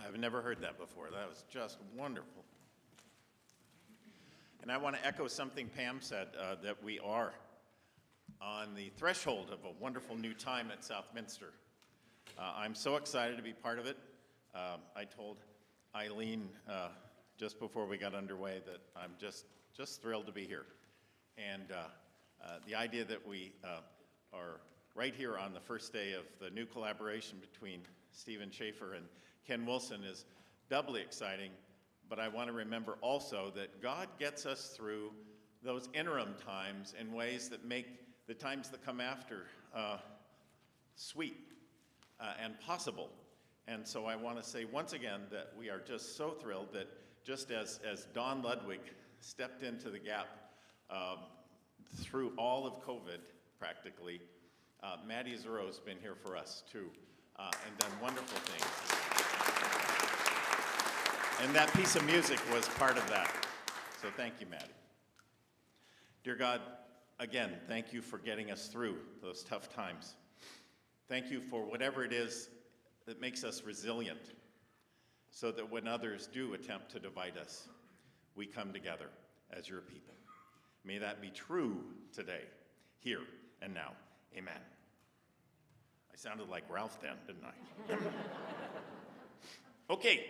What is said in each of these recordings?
I've never heard that before. That was just wonderful. And I want to echo something Pam said, that we are on the threshold of a wonderful new time at Southminster. I'm so excited to be part of it. I told Eileen just before we got underway that I'm just thrilled to be here. And the idea that we are right here on the first day of the new collaboration between Stephen Schaefer and Ken Wilson is doubly exciting, but I want to remember also that God gets us through those interim times in ways that make the times that come after sweet and possible. And so I want to say once again that we are just so thrilled that just as Don Ludwig stepped into the gap through all of COVID practically, Maddie Zerro's been here for us too and done wonderful things. And that piece of music was part of that. So thank you, Maddie. Dear God, again, thank you for getting us through those tough times. Thank you for whatever it is that makes us resilient so that when others do attempt to divide us, we come together as your people. May that be true today, here and now. Amen. I sounded like Ralph then, didn't I? Okay.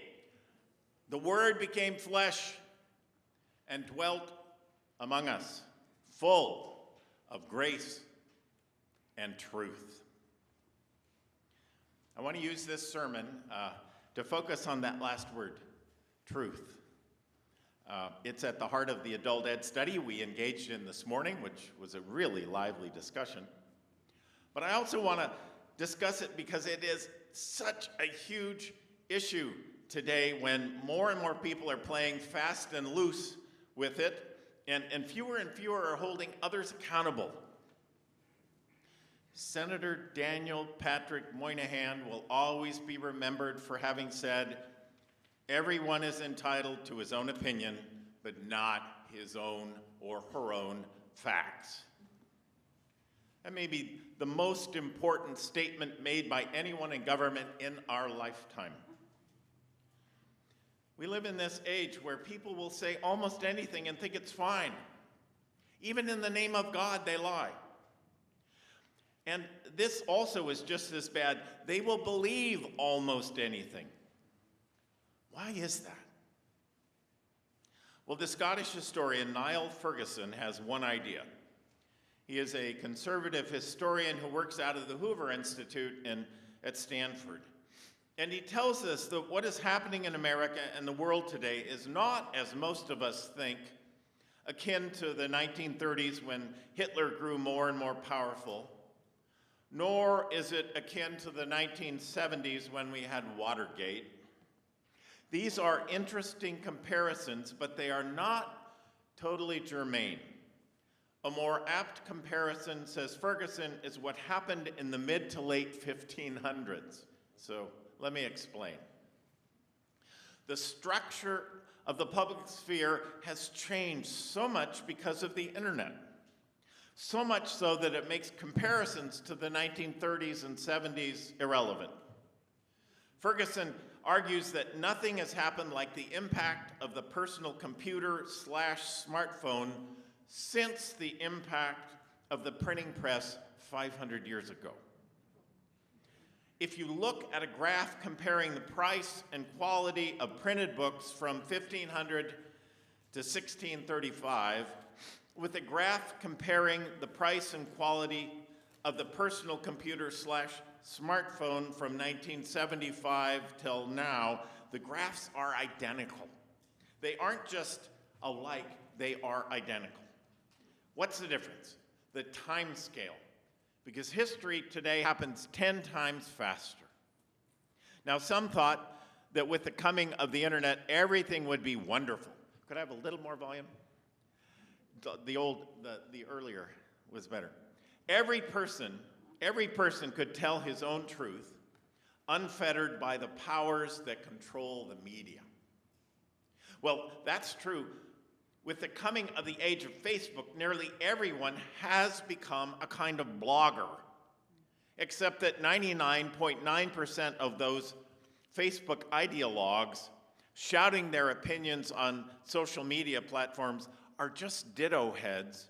The Word became flesh and dwelt among us, full of grace and truth. I want to use this sermon to focus on that last word, truth. It's at the heart of the adult ed study we engaged in this morning, which was a really lively discussion. But I also want to discuss it because it is such a huge issue today when more and more people are playing fast and loose with it, and fewer are holding others accountable. Senator Daniel Patrick Moynihan will always be remembered for having said, "Everyone is entitled to his own opinion, but not his own or her own facts." That may be the most important statement made by anyone in government in our lifetime. We live in this age where people will say almost anything and think it's fine. Even in the name of God, they lie. And this also is just as bad. They will believe almost anything. Why is that? Well, the Scottish historian Niall Ferguson has one idea. He is a conservative historian who works out of the Hoover Institute at Stanford. And he tells us that what is happening in America and the world today is not, as most of us think, akin to the 1930s when Hitler grew more and more powerful, nor is it akin to the 1970s when we had Watergate. These are interesting comparisons, but they are not totally germane. A more apt comparison, says Ferguson, is what happened in the mid to late 1500s. So let me explain. The structure of the public sphere has changed so much because of the internet. So much so that it makes comparisons to the 1930s and 70s irrelevant. Ferguson argues that nothing has happened like the impact of the personal computer/smartphone since the impact of the printing press 500 years ago. If you look at a graph comparing the price and quality of printed books from 1500 to 1635, with a graph comparing the price and quality of the personal computer/smartphone from 1975 till now, the graphs are identical. They aren't just alike, they are identical. What's the difference? The time scale. Because history today happens 10 times faster. Now, some thought that with the coming of the internet, everything would be wonderful. Could I have a little more volume? The earlier was better. Every person could tell his own truth, unfettered by the powers that control the media. Well, that's true. With the coming of the age of Facebook, nearly everyone has become a kind of blogger, except that 99.9% of those Facebook ideologues shouting their opinions on social media platforms are just ditto heads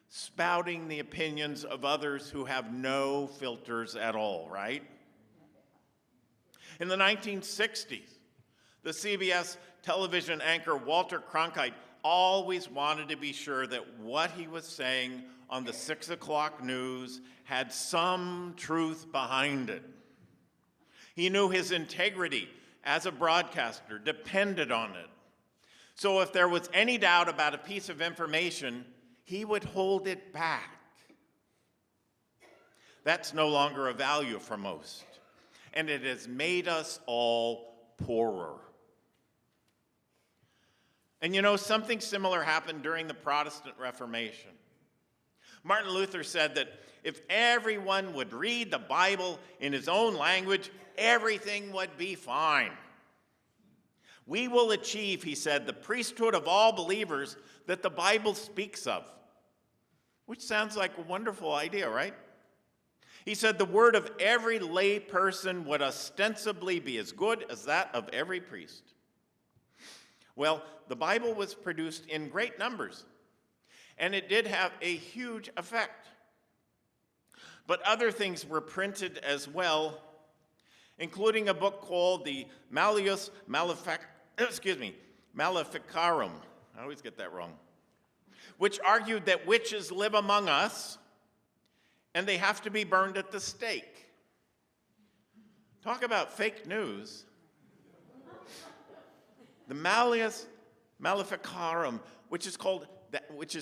spouting the opinions of others who have no filters at all, right? In the 1960s, the CBS television anchor Walter Cronkite always wanted to be sure that what he was saying on the 6 o'clock news had some truth behind it. He knew his integrity as a broadcaster depended on it. So if there was any doubt about a piece of information, he would hold it back. That's no longer a value for most, and it has made us all poorer. And you know, something similar happened during the Protestant Reformation. Martin Luther said that if everyone would read the Bible in his own language, everything would be fine. We will achieve, he said, the priesthood of all believers that the Bible speaks of. Which sounds like a wonderful idea, right? He said the word of every lay person would ostensibly be as good as that of every priest. Well, the Bible was produced in great numbers, and it did have a huge effect. But other things were printed as well, including a book called the Maleficarum. I always get that wrong. Which argued that witches live among us and they have to be burned at the stake. Talk about fake news. The Maleficarum, which is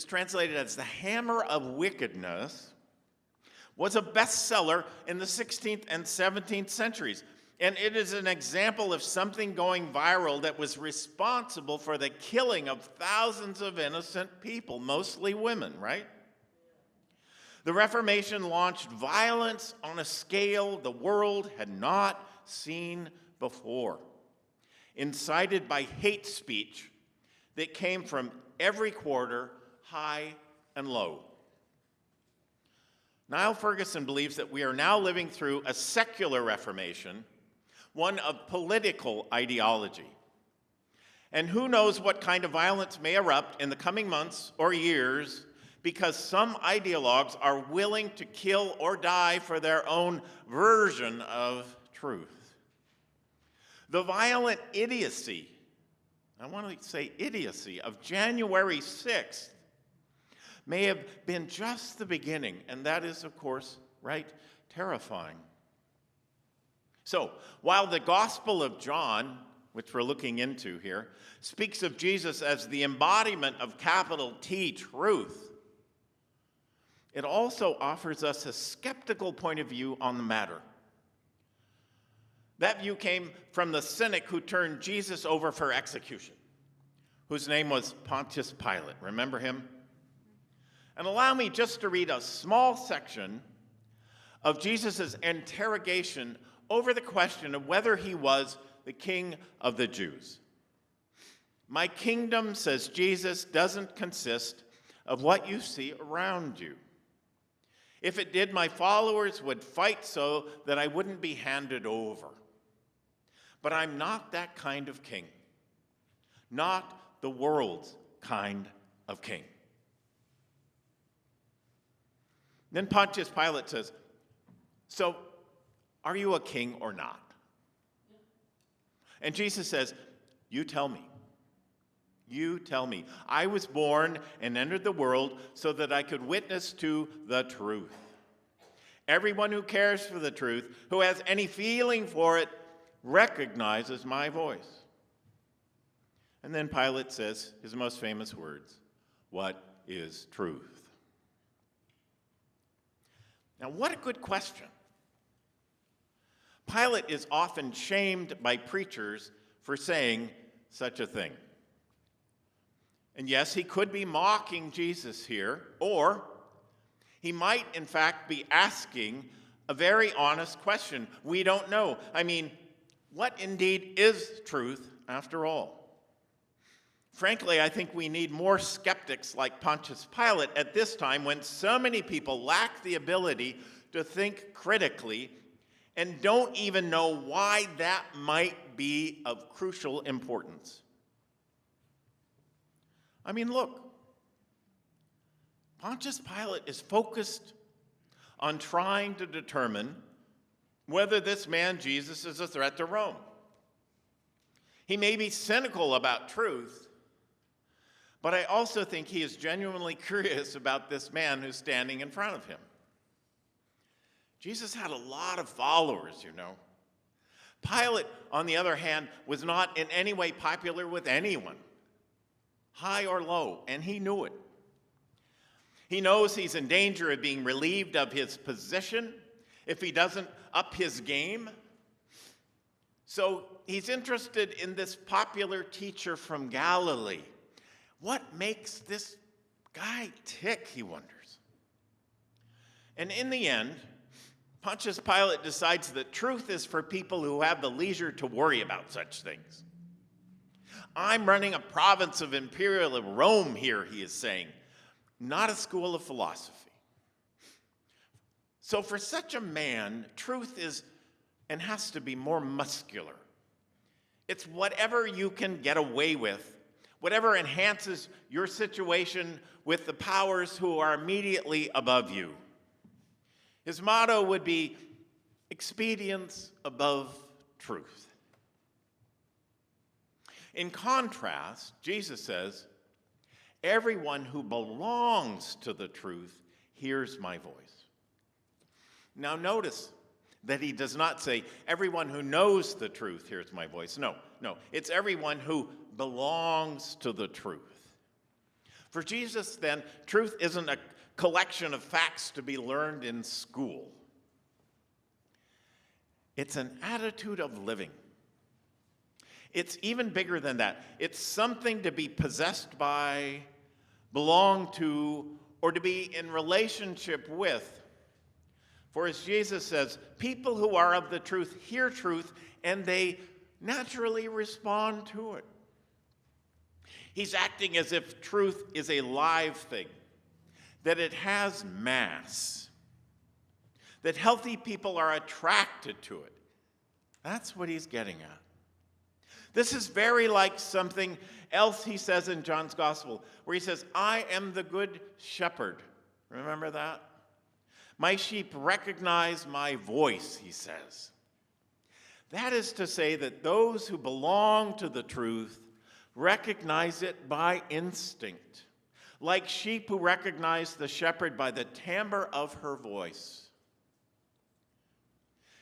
translated as the Hammer of Wickedness, was a bestseller in the 16th and 17th centuries. And it is an example of something going viral that was responsible for the killing of thousands of innocent people, mostly women, right? The Reformation launched violence on a scale the world had not seen before, incited by hate speech that came from every quarter, high and low. Niall Ferguson believes that we are now living through a secular Reformation, one of political ideology. And who knows what kind of violence may erupt in the coming months or years because some ideologues are willing to kill or die for their own version of truth. The violent idiocy, I want to say idiocy, of January 6th may have been just the beginning, and that is, of course, right, terrifying. So, while the Gospel of John, which we're looking into here, speaks of Jesus as the embodiment of capital T truth, it also offers us a skeptical point of view on the matter. That view came from the cynic who turned Jesus over for execution, whose name was Pontius Pilate. Remember him? And allow me just to read a small section of Jesus' interrogation over the question of whether he was the king of the Jews. My kingdom, says Jesus, doesn't consist of what you see around you. If it did, my followers would fight so that I wouldn't be handed over. But I'm not that kind of king, not the world's kind of king. Then Pontius Pilate says, so are you a king or not? And Jesus says, you tell me. You tell me. I was born and entered the world so that I could witness to the truth. Everyone who cares for the truth, who has any feeling for it, recognizes my voice. And then Pilate says his most famous words, what is truth? Now, what a good question. Pilate is often shamed by preachers for saying such a thing. And yes, he could be mocking Jesus here, or he might, in fact, be asking a very honest question. We don't know. I mean, what indeed is truth after all? Frankly, I think we need more skeptics like Pontius Pilate at this time when so many people lack the ability to think critically and don't even know why that might be of crucial importance. I mean, look, Pontius Pilate is focused on trying to determine whether this man Jesus is a threat to Rome. He may be cynical about truth, but I also think he is genuinely curious about this man who's standing in front of him. Jesus had a lot of followers, you know. Pilate, on the other hand, was not in any way popular with anyone, high or low, and he knew it. He knows he's in danger of being relieved of his position if he doesn't up his game. So he's interested in this popular teacher from Galilee. What makes this guy tick, he wonders. And in the end, Pontius Pilate decides that truth is for people who have the leisure to worry about such things. I'm running a province of imperial Rome here, he is saying, not a school of philosophy. So for such a man, truth is and has to be more muscular. It's whatever you can get away with, whatever enhances your situation with the powers who are immediately above you. His motto would be expedience above truth. In contrast, Jesus says, everyone who belongs to the truth hears my voice. Now notice that he does not say, everyone who knows the truth hears my voice. No, it's everyone who belongs to the truth. For Jesus, then, truth isn't a collection of facts to be learned in school. It's an attitude of living. It's even bigger than that. It's something to be possessed by, belong to, or to be in relationship with. For as Jesus says, people who are of the truth hear truth, and they naturally respond to it. He's acting as if truth is a live thing, that it has mass, that healthy people are attracted to it. That's what he's getting at. This is very like something else he says in John's Gospel, where he says, I am the good shepherd. Remember that? My sheep recognize my voice, he says. That is to say that those who belong to the truth recognize it by instinct, like sheep who recognize the shepherd by the timbre of her voice.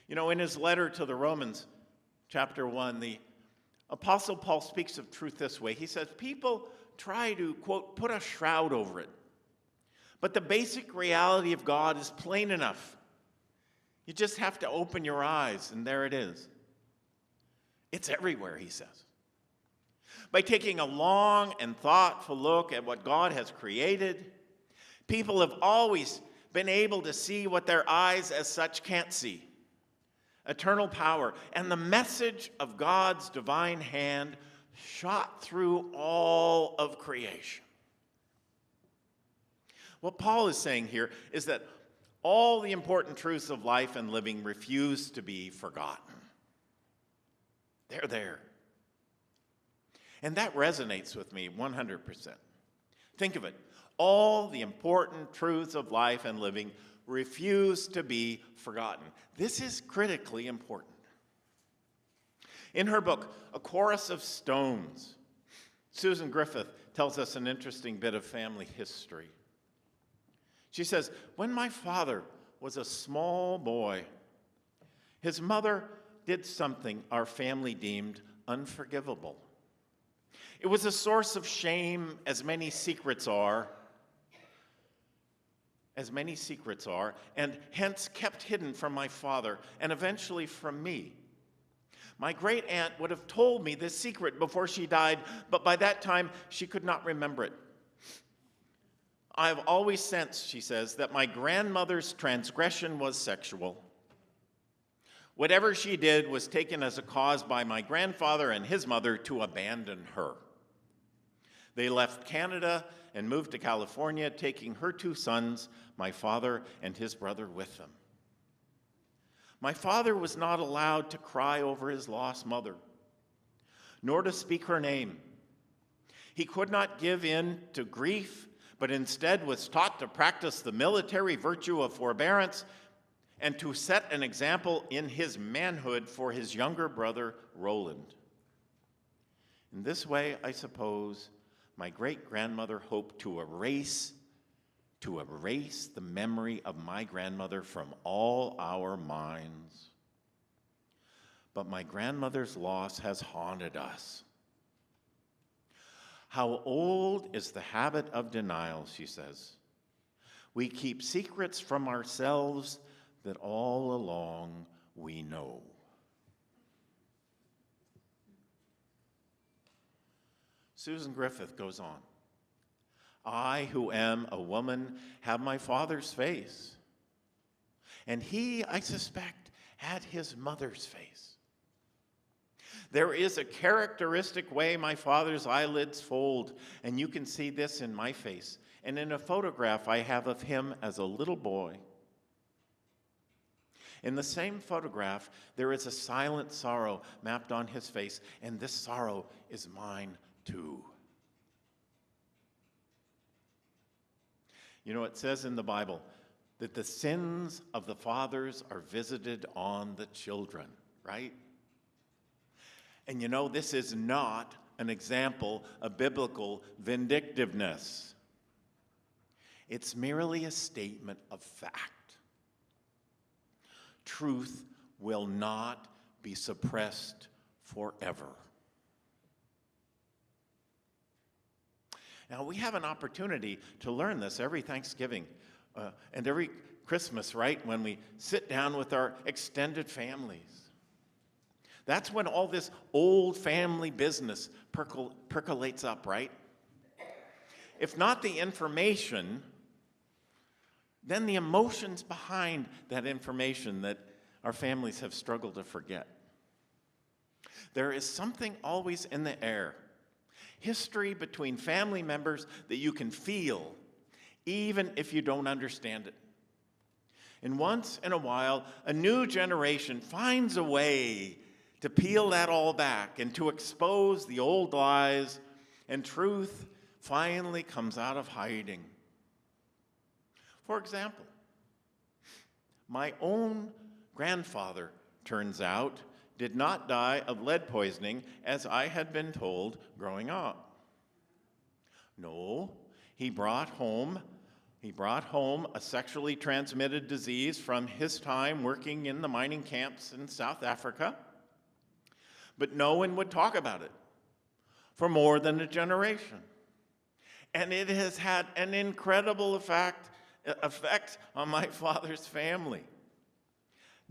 You know, in his letter to the Romans, chapter 1, the Apostle Paul speaks of truth this way. He says, people try to, quote, put a shroud over it. But the basic reality of God is plain enough. You just have to open your eyes, and there it is. It's everywhere, he says. By taking a long and thoughtful look at what God has created, people have always been able to see what their eyes as such can't see. Eternal power and the message of God's divine hand shot through all of creation. What Paul is saying here is that all the important truths of life and living refuse to be forgotten. They're there. And that resonates with me 100%. Think of it. All the important truths of life and living refuse to be forgotten. This is critically important. In her book, A Chorus of Stones, Susan Griffith tells us an interesting bit of family history. She says, when my father was a small boy, his mother did something our family deemed unforgivable. It was a source of shame, as many secrets are, and hence kept hidden from my father and eventually from me. My great aunt would have told me this secret before she died, but by that time she could not remember it. I have always sensed, she says, that my grandmother's transgression was sexual. Whatever she did was taken as a cause by my grandfather and his mother to abandon her. They left Canada and moved to California, taking her two sons, my father and his brother, with them. My father was not allowed to cry over his lost mother, nor to speak her name. He could not give in to grief, but instead was taught to practice the military virtue of forbearance and to set an example in his manhood for his younger brother, Roland. In this way, I suppose, my great-grandmother hoped to erase the memory of my grandmother from all our minds. But my grandmother's loss has haunted us. How old is the habit of denial, she says. We keep secrets from ourselves that all along we know. Susan Griffith goes on. I, who am a woman, have my father's face. And he, I suspect, had his mother's face. There is a characteristic way my father's eyelids fold, and you can see this in my face, and in a photograph I have of him as a little boy. In the same photograph, there is a silent sorrow mapped on his face, and this sorrow is mine too. You know, it says in the Bible that the sins of the fathers are visited on the children, right? And you know, this is not an example of biblical vindictiveness. It's merely a statement of fact. Truth will not be suppressed forever. Now, we have an opportunity to learn this every Thanksgiving and every Christmas, right, when we sit down with our extended families. That's when all this old family business percolates up, right? If not the information, then the emotions behind that information that our families have struggled to forget. There is something always in the air. History between family members that you can feel, even if you don't understand it. And once in a while, a new generation finds a way to peel that all back and to expose the old lies, and truth finally comes out of hiding. For example, my own grandfather, turns out, did not die of lead poisoning as I had been told growing up. No, he brought home a sexually transmitted disease from his time working in the mining camps in South Africa, but no one would talk about it for more than a generation. And it has had an incredible effect on my father's family.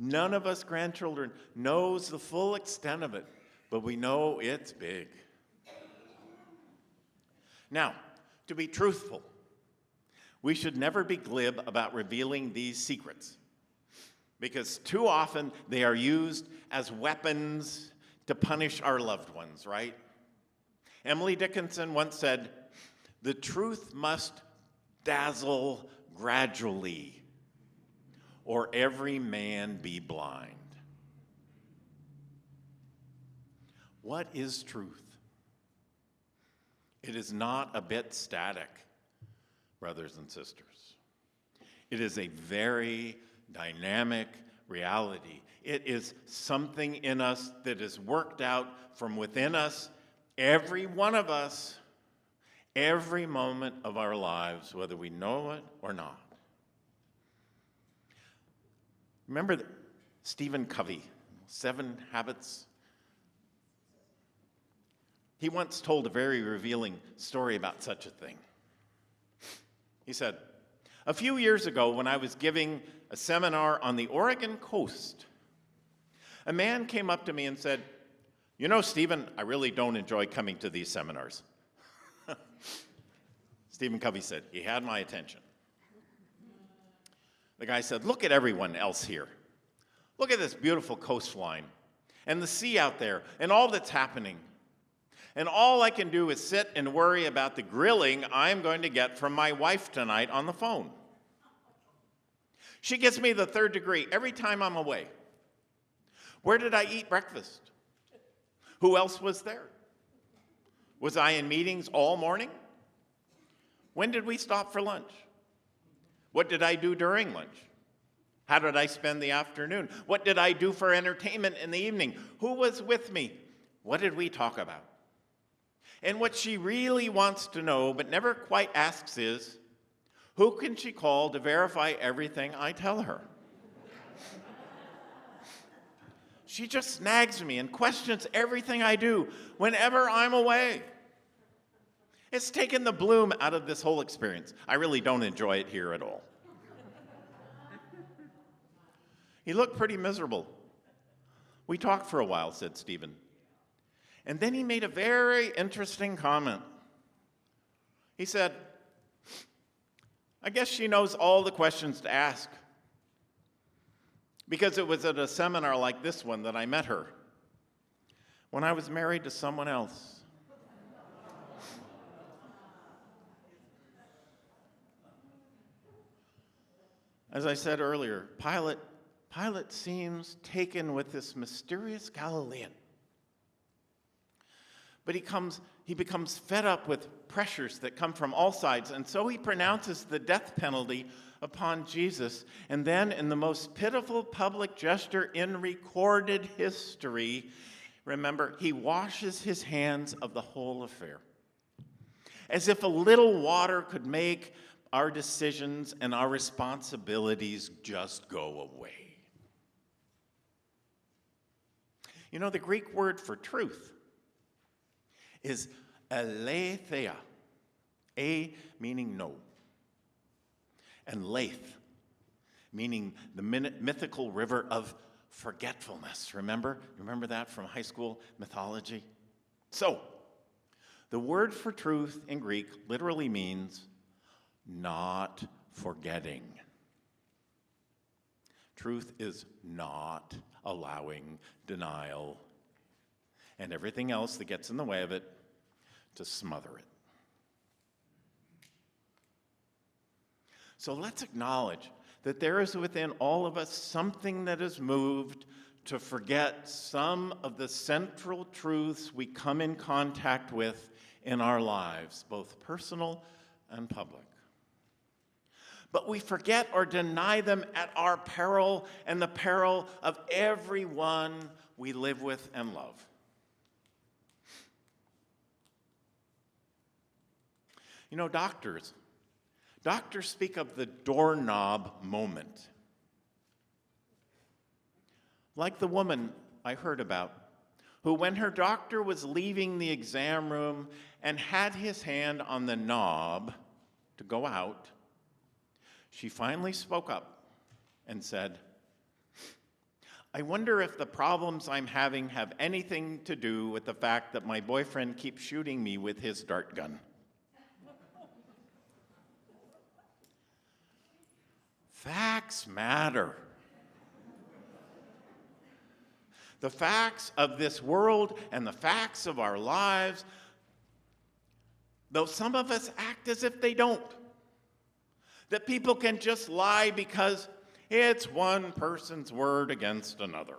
None of us grandchildren knows the full extent of it, but we know it's big. Now, to be truthful, we should never be glib about revealing these secrets, because too often they are used as weapons to punish our loved ones, right? Emily Dickinson once said, "The truth must dazzle gradually, or every man be blind." What is truth? It is not a bit static, brothers and sisters. It is a very dynamic reality. It is something in us that is worked out from within us, every one of us, every moment of our lives, whether we know it or not. Remember Stephen Covey, 7 Habits? He once told a very revealing story about such a thing. He said, "A few years ago, when I was giving a seminar on the Oregon coast, a man came up to me and said, 'You know, Stephen, I really don't enjoy coming to these seminars.'" Stephen Covey said, "He had my attention." The guy said, "Look at everyone else here. Look at this beautiful coastline and the sea out there and all that's happening. And all I can do is sit and worry about the grilling I'm going to get from my wife tonight on the phone. She gets me the 3rd degree every time I'm away. Where did I eat breakfast? Who else was there? Was I in meetings all morning? When did we stop for lunch? What did I do during lunch? How did I spend the afternoon? What did I do for entertainment in the evening? Who was with me? What did we talk about? And what she really wants to know, but never quite asks, is who can she call to verify everything I tell her? She just nags me and questions everything I do whenever I'm away. It's taken the bloom out of this whole experience. I really don't enjoy it here at all. He looked pretty miserable. We talked for a while, said Stephen. And then he made a very interesting comment. He said, I guess she knows all the questions to ask. Because it was at a seminar like this one that I met her when I was married to someone else. As I said earlier, Pilate seems taken with this mysterious Galilean. But he becomes fed up with pressures that come from all sides, and so he pronounces the death penalty upon Jesus. And then, in the most pitiful public gesture in recorded history, remember, he washes his hands of the whole affair. As if a little water could make our decisions and our responsibilities just go away. You know, the Greek word for truth is aletheia, a meaning no, and leith, meaning the mythical river of forgetfulness. Remember that from high school mythology? So, the word for truth in Greek literally means not forgetting. Truth is not allowing denial and everything else that gets in the way of it to smother it. So let's acknowledge that there is within all of us something that is moved to forget some of the central truths we come in contact with in our lives, both personal and public. But we forget or deny them at our peril and the peril of everyone we live with and love. You know, doctors speak of the doorknob moment. Like the woman I heard about, who when her doctor was leaving the exam room and had his hand on the knob to go out, she finally spoke up and said, I wonder if the problems I'm having have anything to do with the fact that my boyfriend keeps shooting me with his dart gun. Facts matter. The facts of this world and the facts of our lives, though some of us act as if they don't. That people can just lie because it's one person's word against another.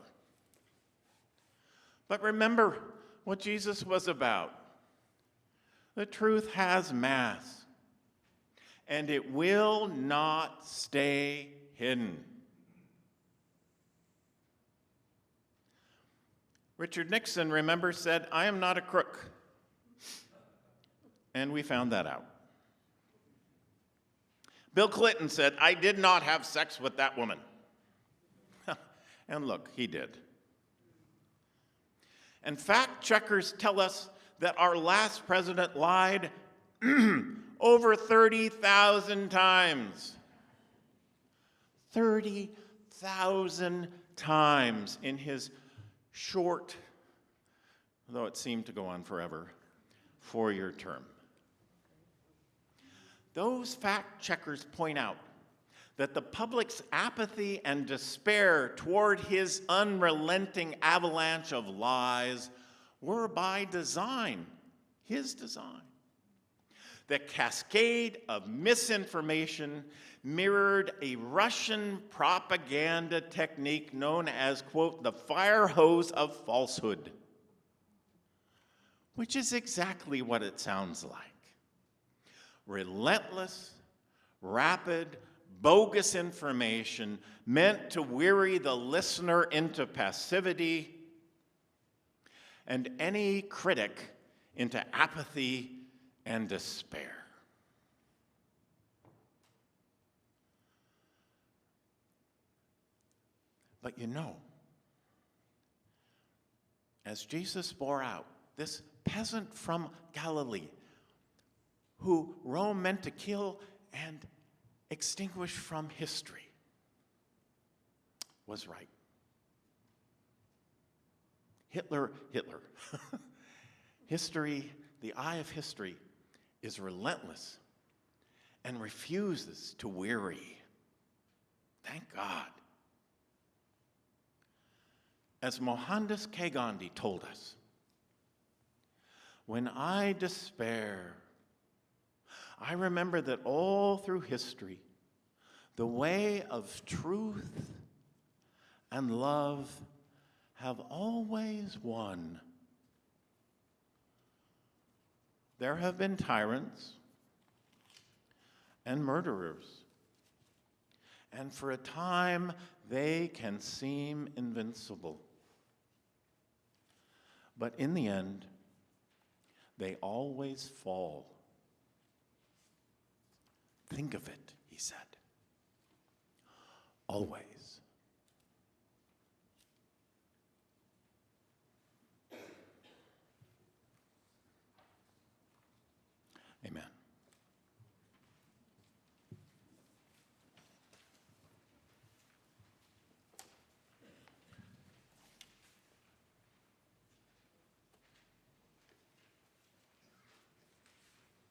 But remember what Jesus was about. The truth has mass, and it will not stay hidden. Richard Nixon, remember, said, I am not a crook. And we found that out. Bill Clinton said, I did not have sex with that woman. And look, he did. And fact checkers tell us that our last president lied over 30,000 times. 30,000 times in his short, though it seemed to go on forever, 4-year term. Those fact checkers point out that the public's apathy and despair toward his unrelenting avalanche of lies were by design, his design. the cascade of misinformation mirrored a Russian propaganda technique known as, quote, the fire hose of falsehood, which is exactly what it sounds like. Relentless, rapid, bogus information meant to weary the listener into passivity and any critic into apathy and despair. But you know, as Jesus bore out, this peasant from Galilee, who Rome meant to kill and extinguish from history, was right. Hitler. History, the eye of history, is relentless and refuses to weary. Thank God. As Mohandas K. Gandhi told us, when I despair, I remember that all through history, the way of truth and love have always won. There have been tyrants and murderers, and for a time they can seem invincible. But in the end, they always fall. Think of it, he said. Always.